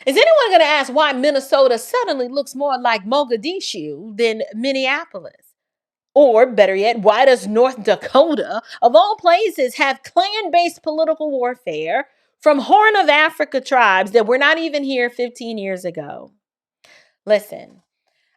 Is anyone going to ask why Minnesota suddenly looks more like Mogadishu than Minneapolis? Or better yet, why does North Dakota, of all places, have clan-based political warfare from Horn of Africa tribes that were not even here 15 years ago? Listen,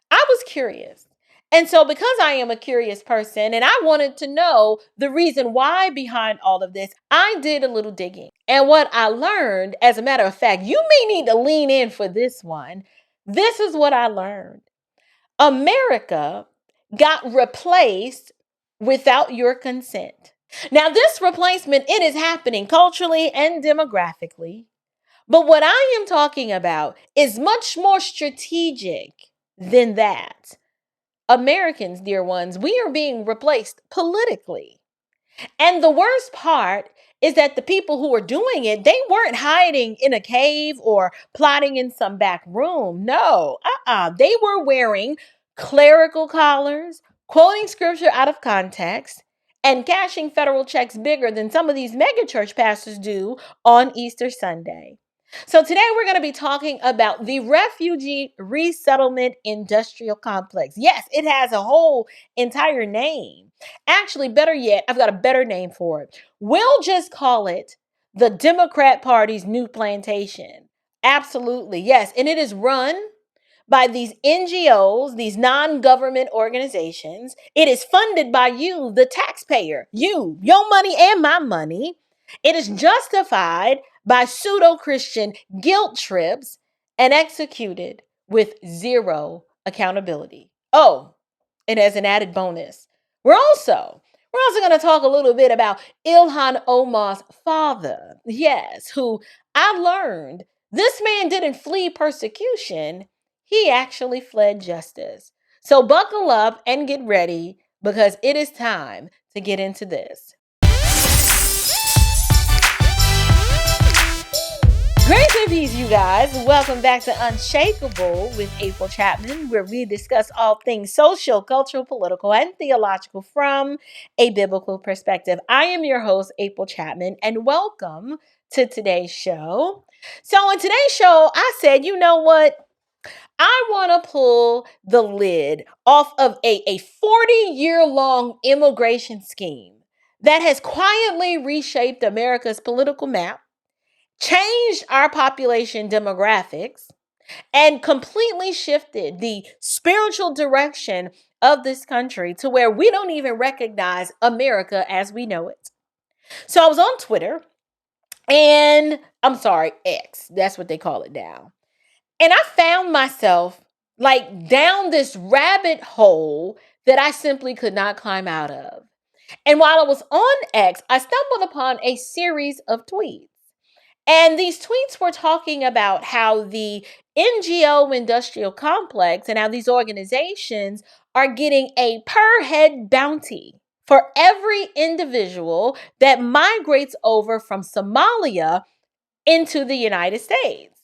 I was curious. And so because I am a curious person and I wanted to know the reason why behind all of this, I did a little digging. And what I learned, as a matter of fact, you may need to lean in for this one. This is what I learned. America got replaced without your consent. Now, this replacement, it is happening culturally and demographically. But what I am talking about is much more strategic than that. Americans, dear ones, we are being replaced politically. And the worst part is that the people who are doing it, they weren't hiding in a cave or plotting in some back room. No, they were wearing clerical collars, quoting scripture out of context, and cashing federal checks bigger than some of these megachurch pastors do on Easter Sunday. So today we're going to be talking about the refugee resettlement industrial complex. Yes, it has a whole entire name. Actually, better yet, I've got a better name for it. We'll just call it the Democrat Party's new plantation. Absolutely, yes. And it is run by these NGOs, these non-government organizations. It is funded by you, the taxpayer, your money and my money. It is justified by pseudo-Christian guilt trips and executed with zero accountability. Oh, and as an added bonus, we're also going to talk a little bit about Ilhan Omar's father. Yes, who I learned this man didn't flee persecution. He actually fled justice. So buckle up and get ready because it is time to get into this. Grace and peace, you guys. Welcome back to Unshakable with April Chapman, where we discuss all things social, cultural, political, and theological from a biblical perspective. I am your host, April Chapman, and welcome to today's show. So in today's show, I said, you know what? I want to pull the lid off of a 40-year-long immigration scheme that has quietly reshaped America's political map, changed our population demographics, and completely shifted the spiritual direction of this country to where we don't even recognize America as we know it. So I was on Twitter, and X, that's what they call it now. And I found myself like down this rabbit hole that I simply could not climb out of. And while I was on X, I stumbled upon a series of tweets. And these tweets were talking about how the NGO industrial complex and how these organizations are getting a per head bounty for every individual that migrates over from Somalia into the United States.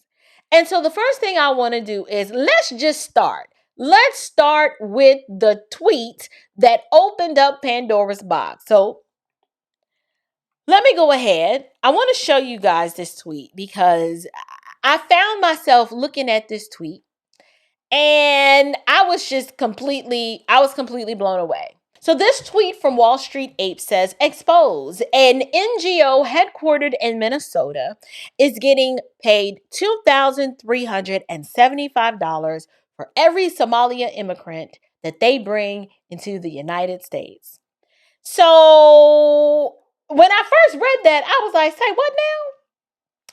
And so the first thing I want to do is let's just start. Let's start with the tweet that opened up Pandora's box. So let me go ahead. I want to show you guys this tweet because I found myself looking at this tweet and I was completely blown away. So this tweet from Wall Street Ape says, expose, an NGO headquartered in Minnesota is getting paid $2,375 for every Somalia immigrant that they bring into the United States. So when I first read that, I was like, say what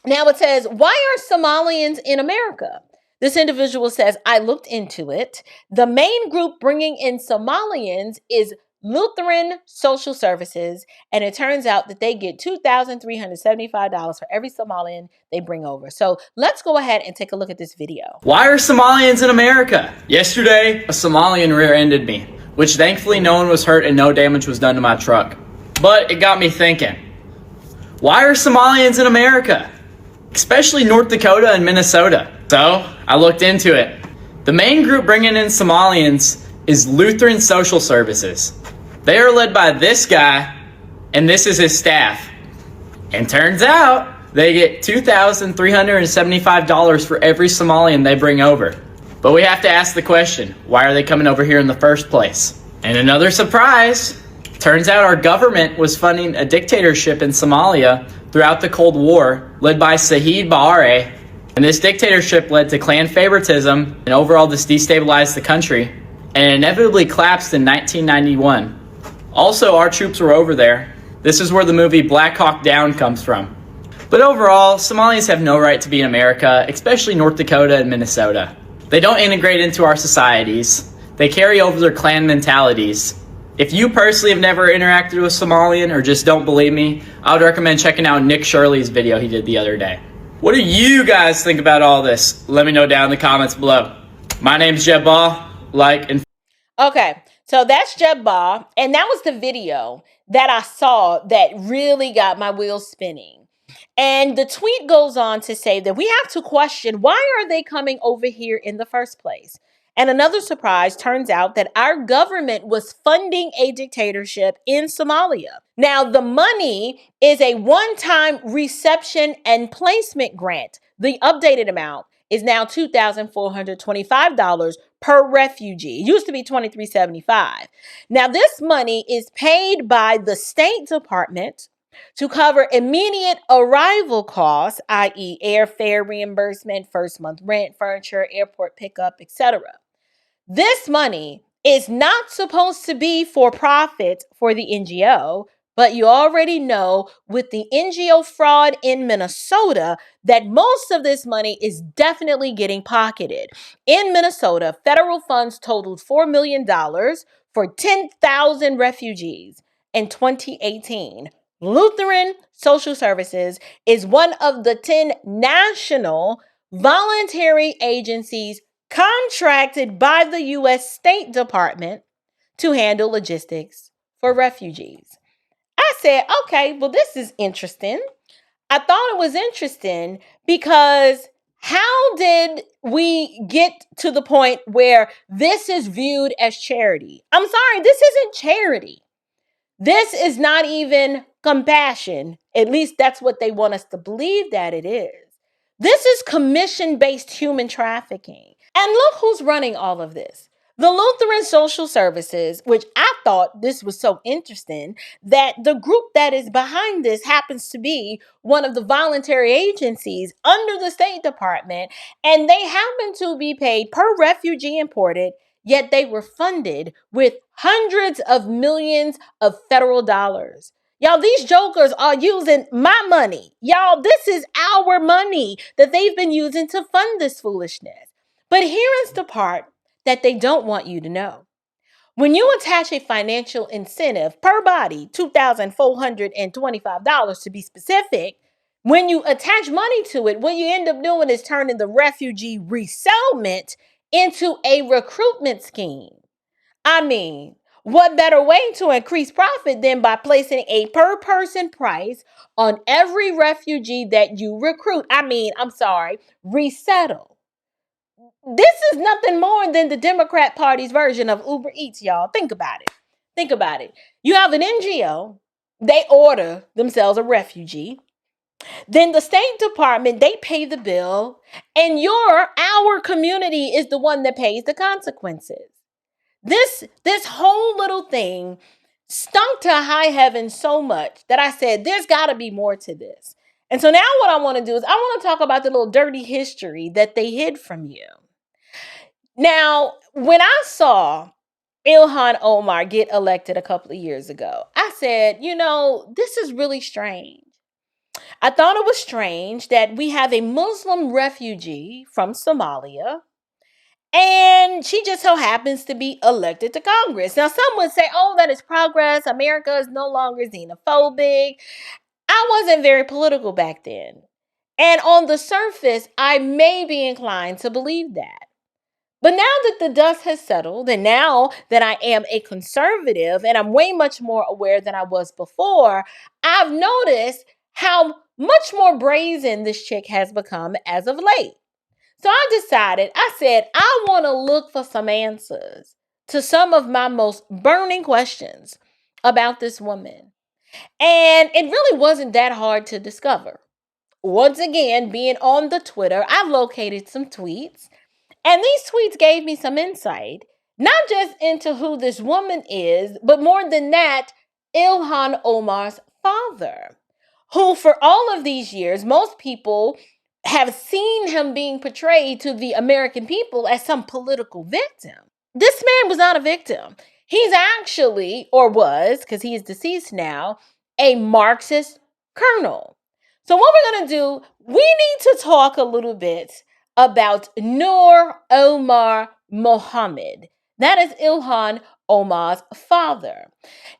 now? Now it says, why are Somalians in America? This individual says, I looked into it. The main group bringing in Somalians is Lutheran Social Services, and it turns out that they get $2,375 for every Somalian they bring over. So let's go ahead and take a look at this video. Why are Somalians in America? Yesterday, a Somalian rear-ended me, which thankfully no one was hurt and no damage was done to my truck. But it got me thinking, why are Somalians in America? Especially North Dakota and Minnesota. So I looked into it. The main group bringing in Somalians is Lutheran Social Services. They are led by this guy, and this is his staff. And turns out They get $2,375 for every Somalian they bring over. But we have to ask the question, why are they coming over here in the first place? And another surprise, turns out our government was funding a dictatorship in Somalia throughout the Cold War, led by Saeed Barre. And this dictatorship led to clan favoritism and overall this destabilized the country, and inevitably collapsed in 1991. Also, our troops were over there. This is where the movie Black Hawk Down comes from. But overall, Somalians have no right to be in America, especially North Dakota and Minnesota. They don't integrate into our societies. They carry over their clan mentalities. If you personally have never interacted with Somalian or just don't believe me, I would recommend checking out Nick Shirley's video he did the other day. What do you guys think about all this? Let me know down in the comments below. My name's Jeb Ball. Like and Okay, so that's Jeb Ball, and that was the video that I saw that really got my wheels spinning. And the tweet goes on to say that we have to question, why are they coming over here in the first place? And another surprise, turns out that our government was funding a dictatorship in Somalia. Now, the money is a one-time reception and placement grant. The updated amount is now $2,425 per refugee. It used to be $2,375. Now, this money is paid by the State Department to cover immediate arrival costs, i.e. airfare reimbursement, first month rent, furniture, airport pickup, etc. This money is not supposed to be for profit for the NGO, but you already know with the NGO fraud in Minnesota that most of this money is definitely getting pocketed. In Minnesota, federal funds totaled $4 million for 10,000 refugees in 2018. Lutheran Social Services is one of the 10 national voluntary agencies contracted by the U.S. State Department to handle logistics for refugees. I said, okay, well, this is interesting. I thought it was interesting because how did we get to the point where this is viewed as charity? I'm sorry, this isn't charity. This is not even compassion. At least that's what they want us to believe that it is. This is commission-based human trafficking. And look who's running all of this. The Lutheran Social Services, which I thought this was so interesting, that the group that is behind this happens to be one of the voluntary agencies under the State Department, and they happen to be paid per refugee imported, yet they were funded with hundreds of millions of federal dollars. Y'all, these jokers are using my money. Y'all, this is our money that they've been using to fund this foolishness. But here is the part that they don't want you to know. When you attach a financial incentive per body, $2,425 to be specific, when you attach money to it, what you end up doing is turning the refugee resettlement into a recruitment scheme. I mean, what better way to increase profit than by placing a per person price on every refugee that you recruit? Resettle. This is nothing more than the Democrat Party's version of Uber Eats, y'all. Think about it. Think about it. You have an NGO, they order themselves a refugee. Then the State Department, they pay the bill, and our community is the one that pays the consequences. This whole little thing stunk to high heaven so much that I said, there's got to be more to this. And so now what I want to do is I want to talk about the little dirty history that they hid from you. Now, when I saw Ilhan Omar get elected a couple of years ago, I said, this is really strange. I thought it was strange that we have a Muslim refugee from Somalia, and she just so happens to be elected to Congress. Now, some would say, oh, that is progress. America is no longer xenophobic. I wasn't very political back then. And on the surface, I may be inclined to believe that. But now that the dust has settled, and now that I am a conservative and I'm way much more aware than I was before, I've noticed how much more brazen this chick has become as of late. So I said, I want to look for some answers to some of my most burning questions about this woman. And it really wasn't that hard to discover. once again, being on the Twitter, I located some tweets. And these tweets gave me some insight, not just into who this woman is, but more than that, Ilhan Omar's father, who for all of these years, most people have seen him being portrayed to the American people as some political victim. This man was not a victim. He's actually, or was, because he is deceased now, a Marxist colonel. So what we're going to do, we need to talk a little bit about Nur Omar Mohammed. That is Ilhan Omar's father.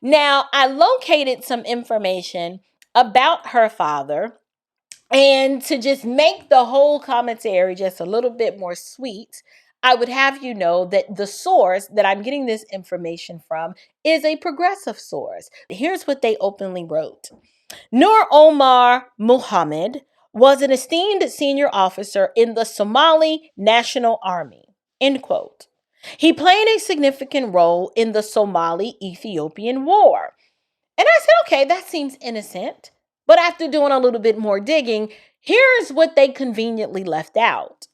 Now, I located some information about her father, and to just make the whole commentary just a little bit more sweet, I would have you know that the source that I'm getting this information from is a progressive source. Here's what they openly wrote. Nur Omar Muhammad was an esteemed senior officer in the Somali National Army, end quote. He played a significant role in the Somali-Ethiopian War. And I said, okay, that seems innocent. But after doing a little bit more digging, here's what they conveniently left out.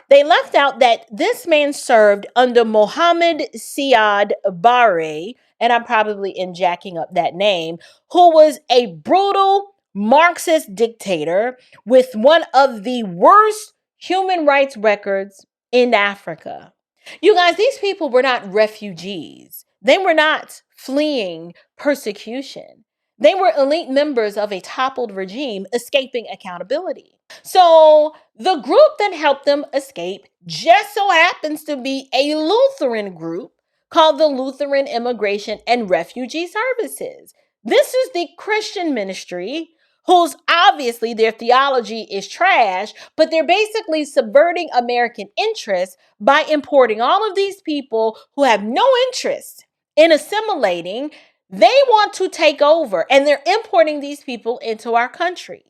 They left out that this man served under Mohammed Siad Barre, and I'm probably in jacking up that name, who was a brutal Marxist dictator with one of the worst human rights records in Africa. You guys, these people were not refugees. They were not fleeing persecution. They were elite members of a toppled regime escaping accountability. So the group that helped them escape just so happens to be a Lutheran group called the Lutheran Immigration and Refugee Services. This is the Christian ministry whose obviously their theology is trash, but they're basically subverting American interests by importing all of these people who have no interest in assimilating. They want to take over, and they're importing these people into our country.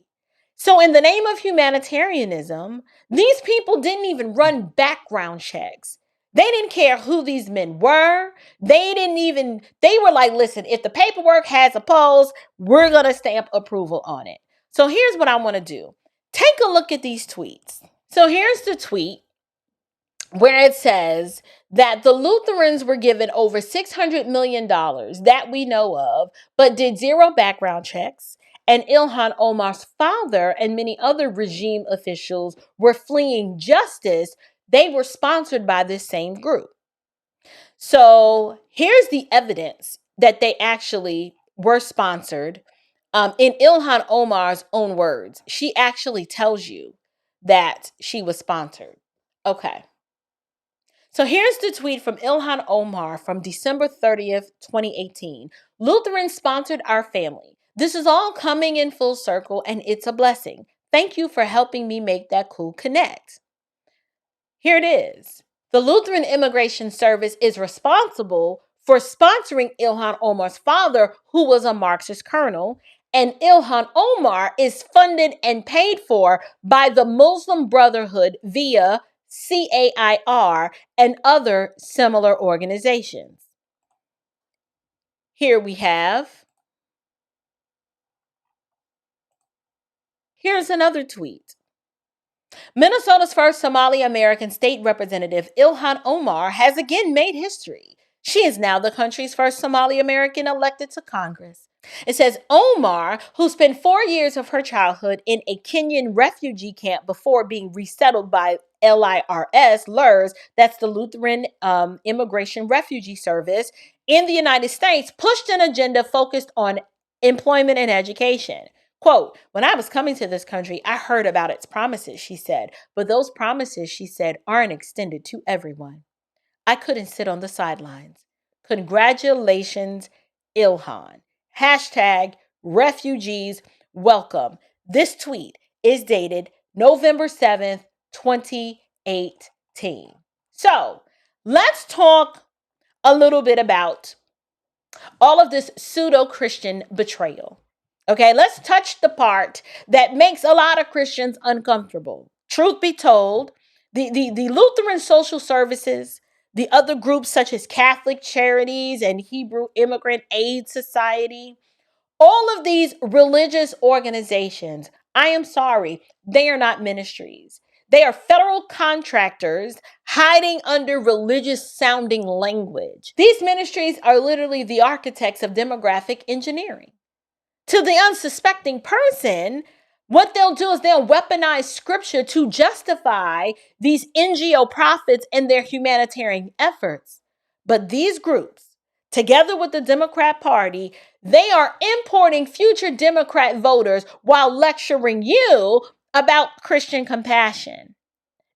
So in the name of humanitarianism, these people didn't even run background checks. They didn't care who these men were. They were like, listen, if the paperwork has a pulse, we're going to stamp approval on it. So here's what I want to do. Take a look at these tweets. So here's the tweet where it says that the Lutherans were given over $600 million that we know of, but did zero background checks. And Ilhan Omar's father and many other regime officials were fleeing justice. They were sponsored by this same group. So here's the evidence that they actually were sponsored. In Ilhan Omar's own words, she actually tells you that she was sponsored. Okay. So here's the tweet from Ilhan Omar from December 30th, 2018. Lutherans sponsored our family. This is all coming in full circle, and it's a blessing. Thank you for helping me make that cool connect. Here it is. The Lutheran Immigration Service is responsible for sponsoring Ilhan Omar's father, who was a Marxist colonel, and Ilhan Omar is funded and paid for by the Muslim Brotherhood via CAIR and other similar organizations. Here we have. Here's another tweet. Minnesota's first Somali American state representative, Ilhan Omar, has again made history. She is now the country's first Somali American elected to Congress. It says Omar, who spent 4 years of her childhood in a Kenyan refugee camp before being resettled by LIRS, that's the Lutheran Immigration Refugee Service, in the United States, pushed an agenda focused on employment and education. Quote, when I was coming to this country, I heard about its promises, she said, but those promises, she said, aren't extended to everyone. I couldn't sit on the sidelines. Congratulations, Ilhan. Hashtag refugees welcome. This tweet is dated November 7th, 2018. So let's talk a little bit about all of this pseudo-Christian betrayal. Okay, let's touch the part that makes a lot of Christians uncomfortable. Truth be told, the Lutheran Social Services, the other groups such as Catholic Charities and Hebrew Immigrant Aid Society, all of these religious organizations I am sorry, they are not ministries. They are federal contractors hiding under religious sounding language. These ministries are literally the architects of demographic engineering. To the unsuspecting person, what they'll do is they'll weaponize scripture to justify these NGO profits and their humanitarian efforts. But these groups, together with the Democrat Party, they are importing future Democrat voters while lecturing you about Christian compassion.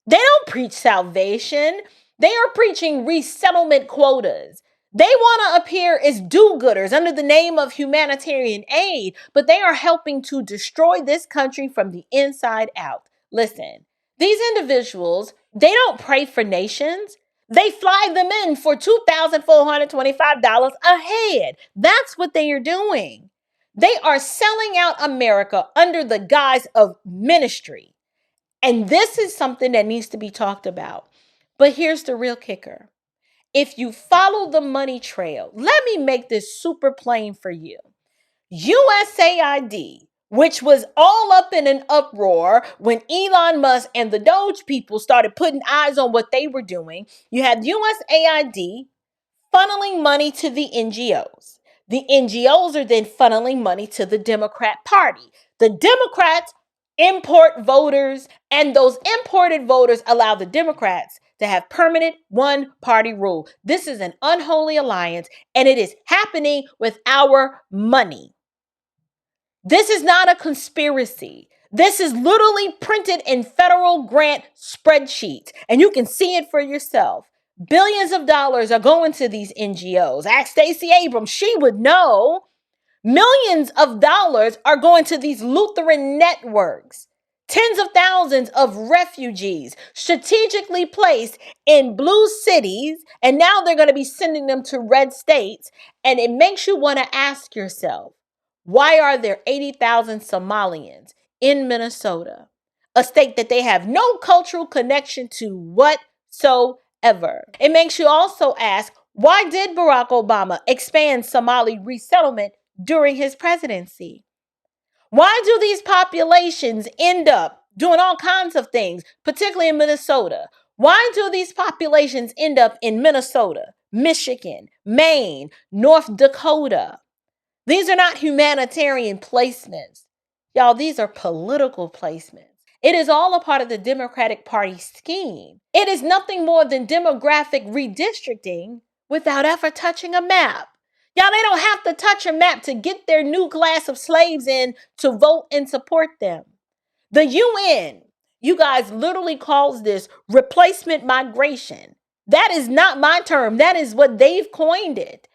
They don't preach salvation. They are preaching resettlement quotas. They want to appear as do-gooders under the name of humanitarian aid, but they are helping to destroy this country from the inside out. Listen, these individuals, they don't pray for nations. They fly them in for $2,425 a head. That's what they are doing. They are selling out America under the guise of ministry. And this is something that needs to be talked about. But here's the real kicker. If you follow the money trail, let me make this super plain for you. USAID, which was all up in an uproar when Elon Musk and the Doge people started putting eyes on what they were doing. You had USAID funneling money to the NGOs. The NGOs are then funneling money to the Democrat Party. The Democrats import voters, and those imported voters allow the Democrats to have permanent one-party rule. This is an unholy alliance, and it is happening with our money. This is not a conspiracy. This is literally printed in federal grant spreadsheets, and you can see it for yourself. Billions of dollars are going to these NGOs. Ask Stacey Abrams, she would know. Millions of dollars are going to these Lutheran networks. Tens of thousands of refugees strategically placed in blue cities, and now they're going to be sending them to red states. And it makes you want to ask yourself, why are there 80,000 Somalians in Minnesota, a state that they have no cultural connection to whatsoever? It makes you also ask, why did Barack Obama expand Somali resettlement during his presidency? Why do these populations end up doing all kinds of things, particularly in Minnesota? Why do these populations end up in Minnesota, Michigan, Maine, North Dakota? These are not humanitarian placements. Y'all, these are political placements. It is all a part of the Democratic Party scheme. It is nothing more than demographic redistricting without ever touching a map. Y'all, they don't have to touch a map to get their new class of slaves in to vote and support them. The UN, you guys literally calls this replacement migration. That is not my term. That is what they've coined it.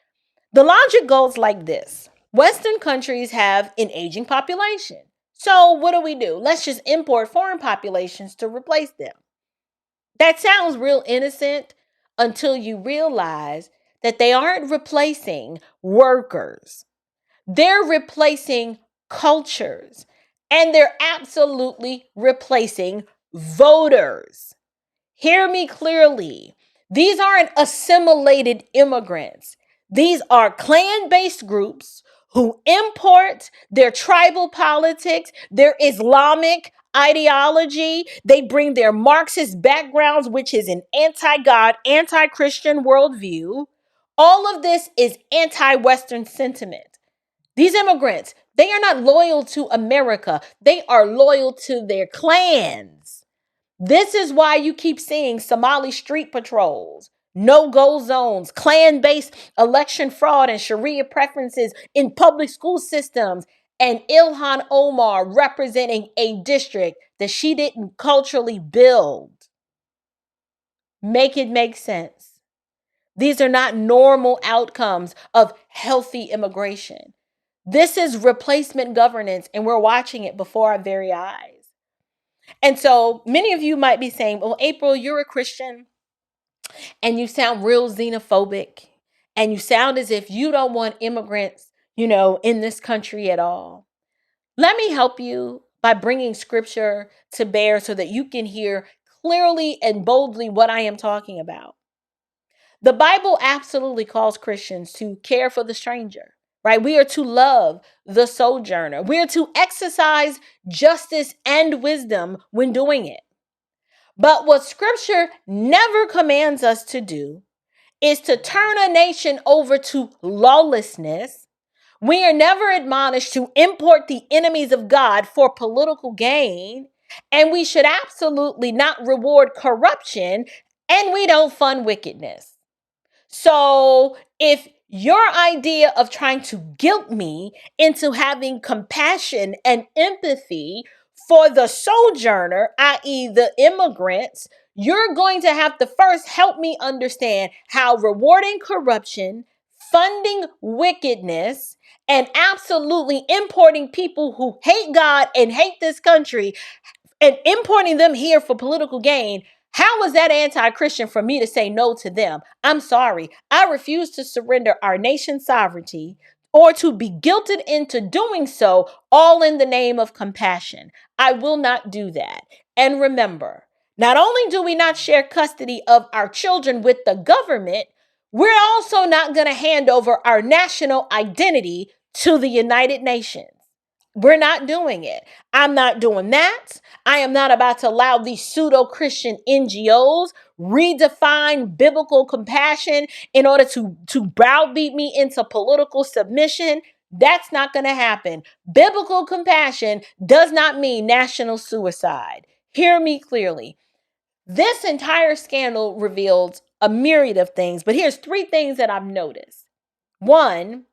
The logic goes like this. Western countries have an aging population. So what do? Let's just import foreign populations to replace them. That sounds real innocent until you realize that they aren't replacing workers. They're replacing cultures, and they're absolutely replacing voters. Hear me clearly. These aren't assimilated immigrants. These are clan-based groups who import their tribal politics, their Islamic ideology. They bring their Marxist backgrounds, which is an anti-God, anti-Christian worldview. All of this is anti-Western sentiment. These immigrants, they are not loyal to America. They are loyal to their clans. This is why you keep seeing Somali street patrols, no-go zones, clan-based election fraud and Sharia preferences in public school systems, and Ilhan Omar representing a district that she didn't culturally build. Make it make sense. These are not normal outcomes of healthy immigration. This is replacement governance, and we're watching it before our very eyes. And so many of you might be saying, well, April, you're a Christian and you sound real xenophobic and you sound as if you don't want immigrants, in this country at all. Let me help you by bringing scripture to bear so that you can hear clearly and boldly what I am talking about. The Bible absolutely calls Christians to care for the stranger. right? We are to love the sojourner. We are to exercise justice and wisdom when doing it. But what scripture never commands us to do is to turn a nation over to lawlessness. We are never admonished to import the enemies of God for political gain. And we should absolutely not reward corruption, and we don't fund wickedness. So if your idea of trying to guilt me into having compassion and empathy for the sojourner, i.e., the immigrants, you're going to have to first help me understand how rewarding corruption, funding wickedness, and absolutely importing people who hate God and hate this country and importing them here for political gain. How is that anti-Christian for me to say no to them? I'm sorry. I refuse to surrender our nation's sovereignty or to be guilted into doing so, all in the name of compassion. I will not do that. And remember, not only do we not share custody of our children with the government, we're also not going to hand over our national identity to the United Nations. We're not doing it. I'm not doing that. I am not about to allow these pseudo-Christian NGOs redefine biblical compassion in order to browbeat me into political submission. That's not going to happen. Biblical compassion does not mean national suicide. Hear me clearly. This entire scandal revealed a myriad of things, but here's 3 things that I've noticed. 1,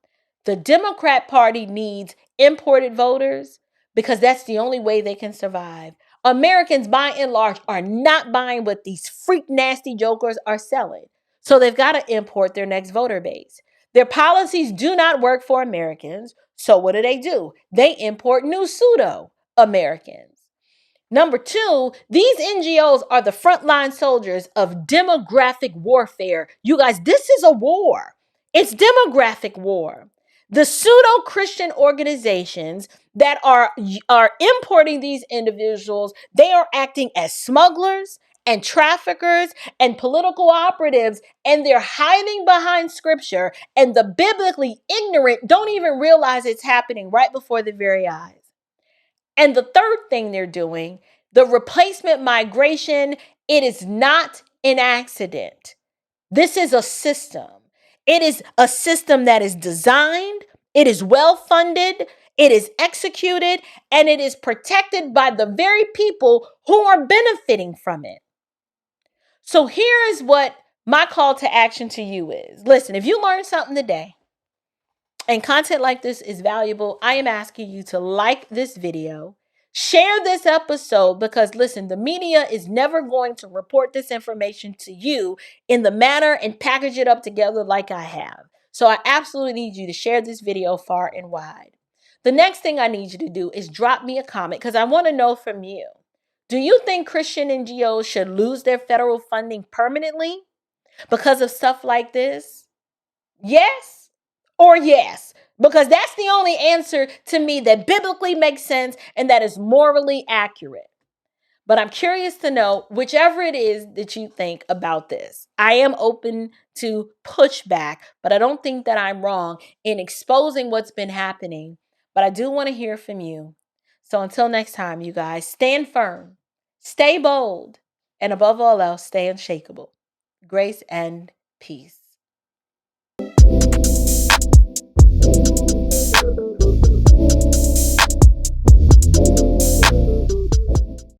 the Democrat Party needs imported voters because that's the only way they can survive. Americans, by and large, are not buying what these freak nasty jokers are selling. So they've got to import their next voter base. Their policies do not work for Americans. So what do? They import new pseudo-Americans. Number 2, these NGOs are the frontline soldiers of demographic warfare. You guys, this is a war. It's demographic war. The pseudo-Christian organizations that are importing these individuals, they are acting as smugglers and traffickers and political operatives, and they're hiding behind scripture, and the biblically ignorant don't even realize it's happening right before their very eyes. And the third thing they're doing, the replacement migration, it is not an accident. This is a system. It is a system that is designed, it is well funded, it is executed, and it is protected by the very people who are benefiting from it. So here is what my call to action to you is. Listen, if you learned something today, and content like this is valuable, I am asking you to like this video, share this episode, because listen, the media is never going to report this information to you in the manner and package it up together like I have. So I absolutely need you to share this video far and wide. The next thing I need you to do is drop me a comment, because I want to know from you. Do you think Christian NGOs should lose their federal funding permanently because of stuff like this? Yes or yes, because that's the only answer to me that biblically makes sense and that is morally accurate. But I'm curious to know whichever it is that you think about this. I am open to pushback, but I don't think that I'm wrong in exposing what's been happening. But I do want to hear from you. So until next time, you guys, stand firm, stay bold, and above all else, stay unshakable. Grace and peace.